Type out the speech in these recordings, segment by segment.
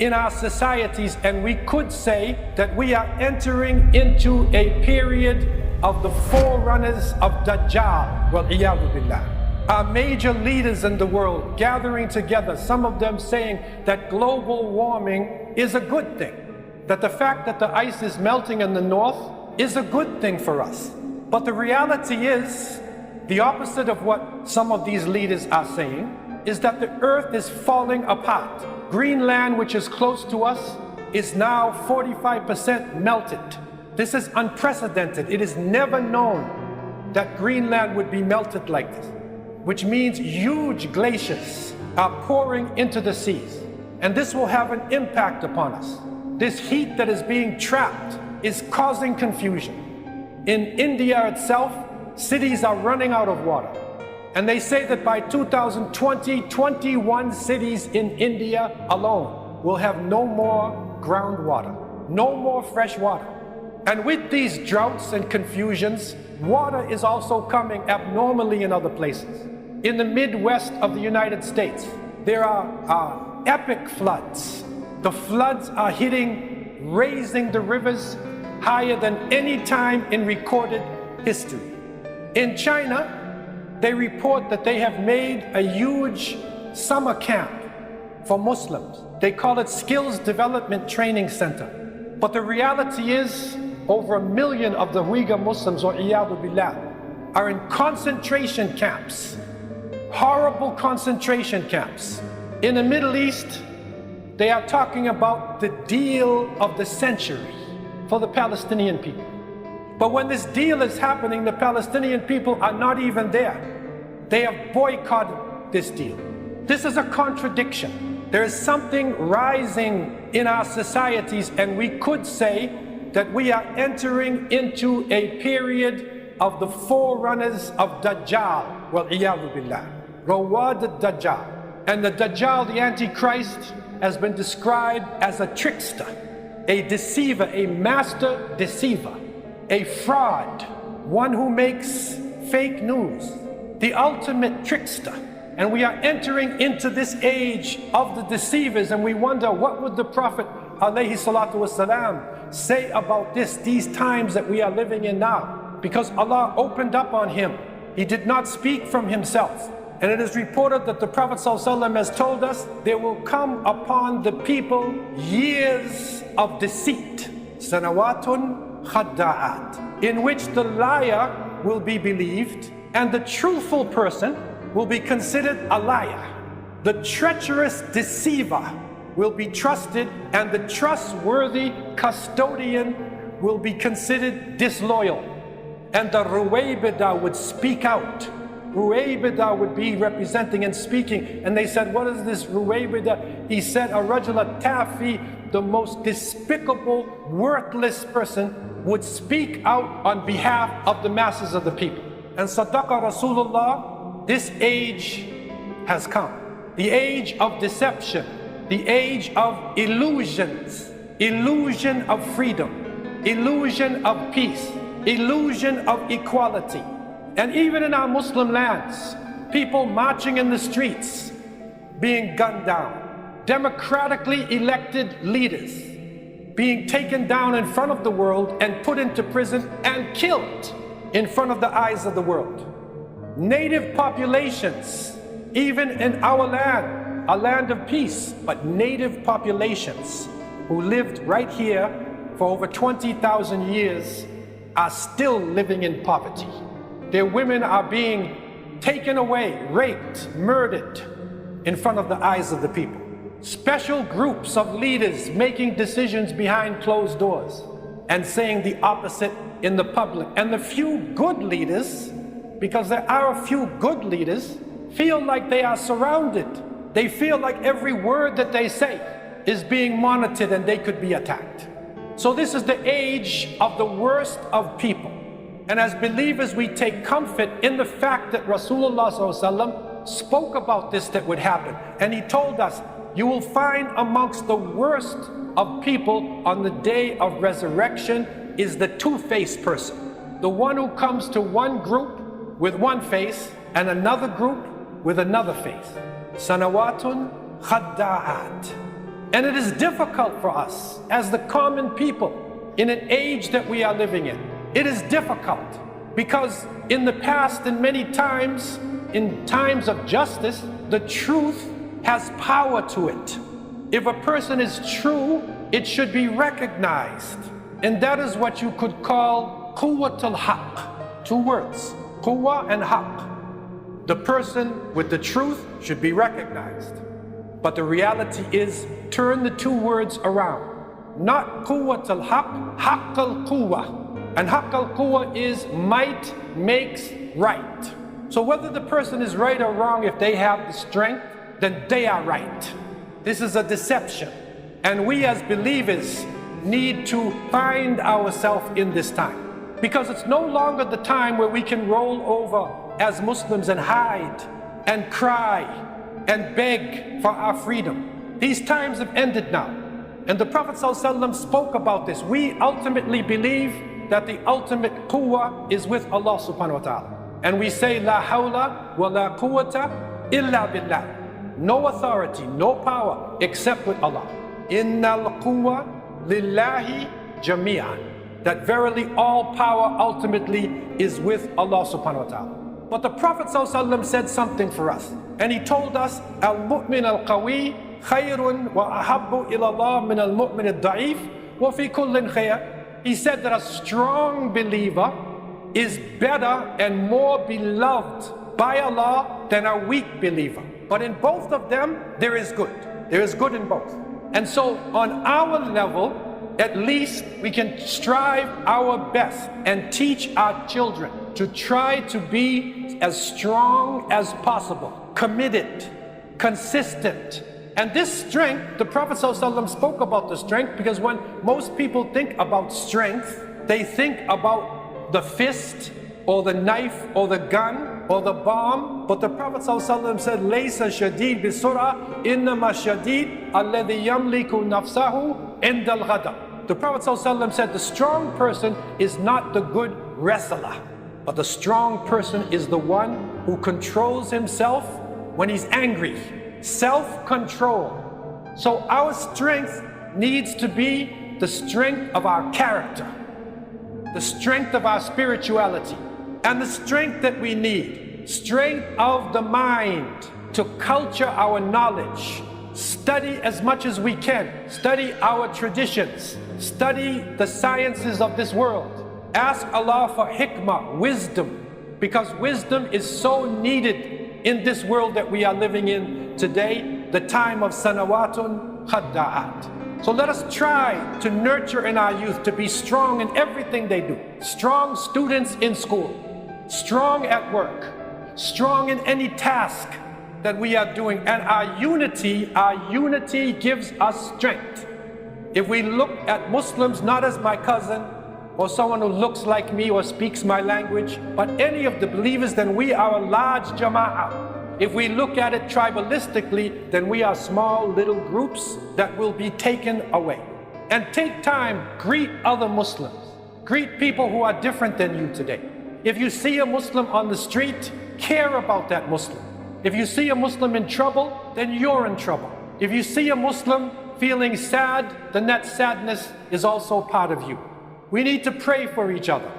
in our societies, and we could say that we are entering into a period of the forerunners of Dajjal, wal-iyadu billah. Our major leaders in the world gathering together, some of them saying that global warming is a good thing, that the fact that the ice is melting in the north is a good thing for us. But the reality is, the opposite of what some of these leaders are saying, is that the earth is falling apart. Greenland, which is close to us, is now 45% melted. This is unprecedented. It is never known that Greenland would be melted like this, which means huge glaciers are pouring into the seas. And this will have an impact upon us. This heat that is being trapped is causing confusion. In India itself, cities are running out of water. And they say that by 2020, 21 cities in India alone will have no more groundwater, no more fresh water. And with these droughts and confusions, water is also coming abnormally in other places. In the Midwest of the United States, there are epic floods. The floods are hitting, raising the rivers higher than any time in recorded history. In China, they report that they have made a huge summer camp for Muslims. They call it Skills Development Training Center. But the reality is, over 1 million of the Uyghur Muslims, or iyadu billah, are in concentration camps, horrible concentration camps. In the Middle East, they are talking about the deal of the century for the Palestinian people. But when this deal is happening, the Palestinian people are not even there. They have boycotted this deal. This is a contradiction. There is something rising in our societies, and we could say that we are entering into a period of the forerunners of Dajjal, wal-iyadu billah, Rawad al-Dajjal. And the Dajjal, the Antichrist, has been described as a trickster, a deceiver, a master deceiver, a fraud, one who makes fake news, the ultimate trickster. And we are entering into this age of the deceivers, and we wonder, what would the Prophet alayhi salatu wasalam say about these times that we are living in now? Because Allah opened up on him. He did not speak from himself. And it is reported that the Prophet ﷺ has told us, there will come upon the people years of deceit, sanawatun khadda'at, in which the liar will be believed and the truthful person will be considered a liar. The treacherous deceiver will be trusted, and the trustworthy custodian will be considered disloyal. And the Ruwaybida would speak out. Ruwaybida would be representing and speaking. And they said, what is this Ruwaybida? He said, a rajul tafi, the most despicable, worthless person, would speak out on behalf of the masses of the people. And Sadaqa Rasulullah, this age has come. The age of deception, the age of illusions, illusion of freedom, illusion of peace, illusion of equality. And even in our Muslim lands, people marching in the streets, being gunned down, democratically elected leaders being taken down in front of the world and put into prison and killed in front of the eyes of the world. Native populations, even in our land, a land of peace, but native populations who lived right here for over 20,000 years are still living in poverty. Their women are being taken away, raped, murdered in front of the eyes of the people. Special groups of leaders making decisions behind closed doors and saying the opposite in the public. And the few good leaders, because there are a few good leaders, feel like they are surrounded. They feel like every word that they say is being monitored and they could be attacked. So this is the age of the worst of people. And as believers, we take comfort in the fact that Rasulullah ﷺ spoke about this that would happen. And he told us, you will find amongst the worst of people on the day of resurrection is the two-faced person. The one who comes to one group with one face and another group with another face. Sanawatun khadda'at. And it is difficult for us as the common people in an age that we are living in. It is difficult because in the past and many times, in times of justice, the truth has power to it. If a person is true, it should be recognized. And that is what you could call quwwatul haqq. 2 words, quwwa and haqq. The person with the truth should be recognized. But the reality is, turn the 2 words around. Not quwwatul haqq, haqqal quwwa. And haqqal quwwa is might makes right. So whether the person is right or wrong, if they have the strength, then they are right. This is a deception. And we as believers need to find ourselves in this time. Because it's no longer the time where we can roll over as Muslims and hide and cry and beg for our freedom. These times have ended now. And the Prophet ﷺ spoke about this. We ultimately believe that the ultimate quwwah is with Allah subhanahu wa ta'ala. And we say, La hawla wa la quwwata illa billah. No authority, no power except with Allah. Innal quwwa lillahi jami'an. That verily all power ultimately is with Allah subhanahu wa ta'ala. But the Prophet ﷺ said something for us. And he told us, Al-mu'min al-qawi khayrun wa ahabbu ila Allah min al-mu'min al-da'if wa fi kullin khayr. He said that a strong believer is better and more beloved by Allah than a weak believer. But in both of them, there is good. There is good in both. And so on our level, at least we can strive our best and teach our children to try to be as strong as possible, committed, consistent. And this strength, the Prophet ﷺ spoke about the strength, because when most people think about strength, they think about the fist or the knife or the gun or the bomb. But the Prophet ﷺ said, Laysa shadid bisura innama shadid alladhi yamliku nafsahu indal ghadab. The Prophet ﷺ said, the strong person is not the good wrestler, but the strong person is the one who controls himself when he's angry. Self-control. So our strength needs to be the strength of our character, the strength of our spirituality, and the strength that we need, strength of the mind to culture our knowledge, study as much as we can, study our traditions, study the sciences of this world, ask Allah for hikmah, wisdom, because wisdom is so needed in this world that we are living in today, the time of sanawatun khadda'at. So let us try to nurture in our youth to be strong in everything they do. Strong students in school, strong at work, strong in any task that we are doing. And our unity gives us strength. If we look at Muslims not as my cousin, or someone who looks like me or speaks my language, but any of the believers, then we are a large jama'ah. If we look at it tribalistically, then we are small little groups that will be taken away. And take time, greet other Muslims. Greet people who are different than you today. If you see a Muslim on the street, care about that Muslim. If you see a Muslim in trouble, then you're in trouble. If you see a Muslim feeling sad, then that sadness is also part of you. We need to pray for each other.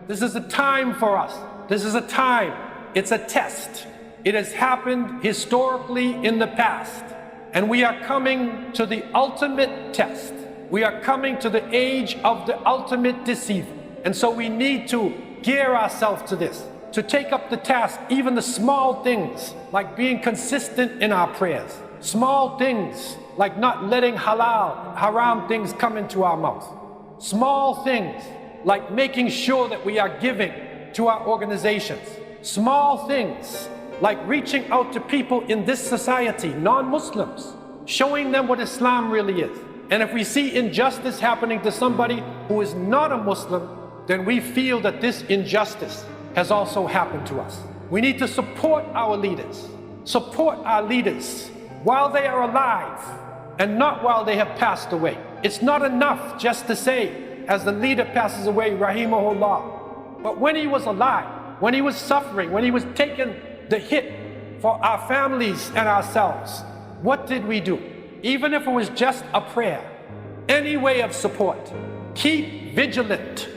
This is a time for us. This is a time. It's a test. It has happened historically in the past. And we are coming to the ultimate test. We are coming to the age of the ultimate deceiver. And so we need to gear ourselves to this, to take up the task, even the small things, like being consistent in our prayers. Small things, like not letting haram things come into our mouth. Small things, like making sure that we are giving to our organizations. Small things, like reaching out to people in this society, non-Muslims, showing them what Islam really is. And if we see injustice happening to somebody who is not a Muslim, then we feel that this injustice has also happened to us. We need to support our leaders. Support our leaders while they are alive and not while they have passed away. It's not enough just to say, as the leader passes away, rahimahullah. But when he was alive, when he was suffering, when he was taking the hit for our families and ourselves, what did we do? even if it was just a prayer, any way of support. Keep vigilant.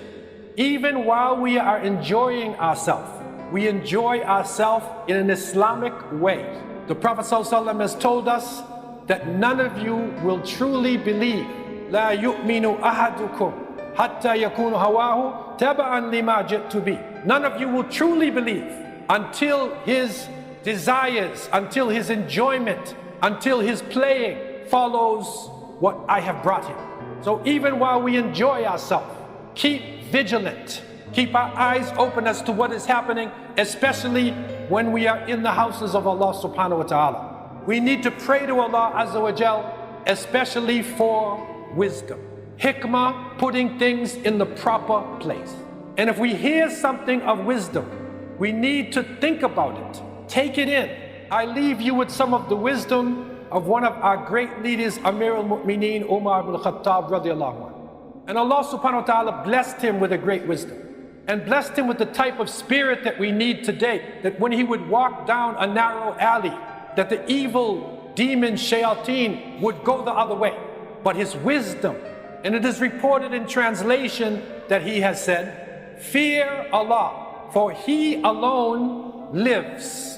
Even while we are enjoying ourselves, we enjoy ourselves in an Islamic way. The Prophet ﷺ has told us that none of you will truly believe. لا يؤمن أحدكم حتى يكون هواه تبعا لما جئت به. None of you will truly believe until his desires, until his enjoyment, until his playing follows what I have brought him. So even while we enjoy ourselves, keep vigilant. Keep our eyes open as to what is happening, especially when we are in the houses of Allah subhanahu wa ta'ala. We need to pray to Allah Azza wa Jal, especially for wisdom. Hikmah, putting things in the proper place. And if we hear something of wisdom, we need to think about it. Take it in. I leave you with some of the wisdom of one of our great leaders, Amir al-Mu'mineen, Umar ibn Khattab radiallahu anhu. And Allah subhanahu wa ta'ala blessed him with a great wisdom. And blessed him with the type of spirit that we need today, that when he would walk down a narrow alley, that the evil demon shayateen would go the other way. But his wisdom, and it is reported in translation that he has said, fear Allah, for He alone lives.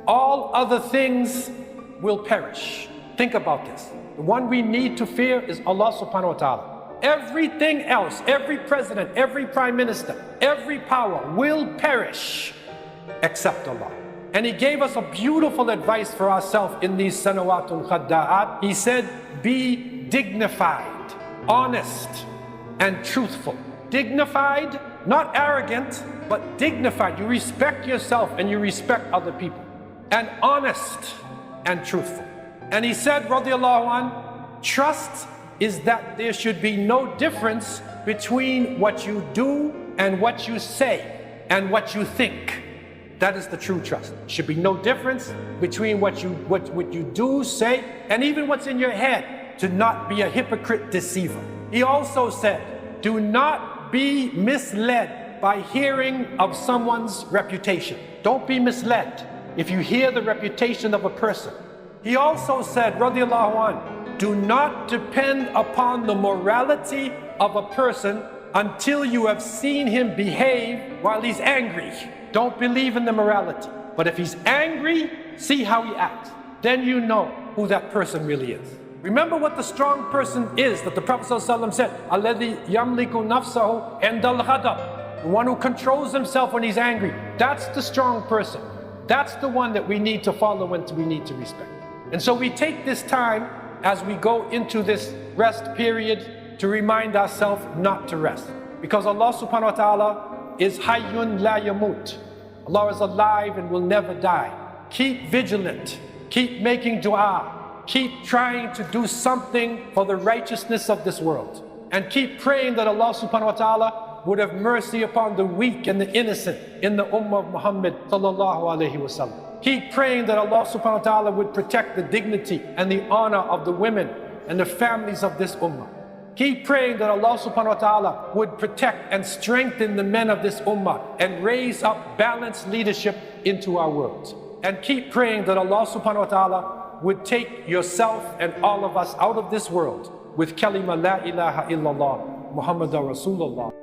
All other things will perish. Think about this. The one we need to fear is Allah subhanahu wa ta'ala. Everything else, every president, every prime minister, every power will perish except Allah. And he gave us a beautiful advice for ourselves in these sanawatul khadda'at. He said, be dignified, honest, and truthful. Dignified, not arrogant, but dignified. You respect yourself and you respect other people. And honest and truthful. And he said, radiallahu anh, trust is that there should be no difference between what you do and what you say and what you think. That is the true trust. There should be no difference between what you do, say, and even what's in your head, to not be a hypocrite deceiver. He also said, do not be misled by hearing of someone's reputation. Don't be misled if you hear the reputation of a person. He also said, radiallahu anh, do not depend upon the morality of a person until you have seen him behave while he's angry. Don't believe in the morality. But if he's angry, see how he acts. Then you know who that person really is. Remember what the strong person is that the Prophet ﷺ said, الَّذِي يَمْلِكُ نَفْسَهُ عِنْدَ الْغَضَبِ. The one who controls himself when he's angry. That's the strong person. That's the one that we need to follow and we need to respect. And so we take this time as we go into this rest period to remind ourselves not to rest. Because Allah subhanahu wa ta'ala is Hayyun la yamut. Allah is alive and will never die. Keep vigilant. Keep making dua. Keep trying to do something for the righteousness of this world. And keep praying that Allah subhanahu wa ta'ala would have mercy upon the weak and the innocent in the ummah of Muhammad sallallahu alayhi wa sallam. Keep praying that Allah subhanahu wa ta'ala would protect the dignity and the honor of the women and the families of this ummah. Keep praying that Allah subhanahu wa ta'ala would protect and strengthen the men of this ummah and raise up balanced leadership into our world. And keep praying that Allah subhanahu wa ta'ala would take yourself and all of us out of this world with kalima la ilaha illallah Muhammadur Rasulullah.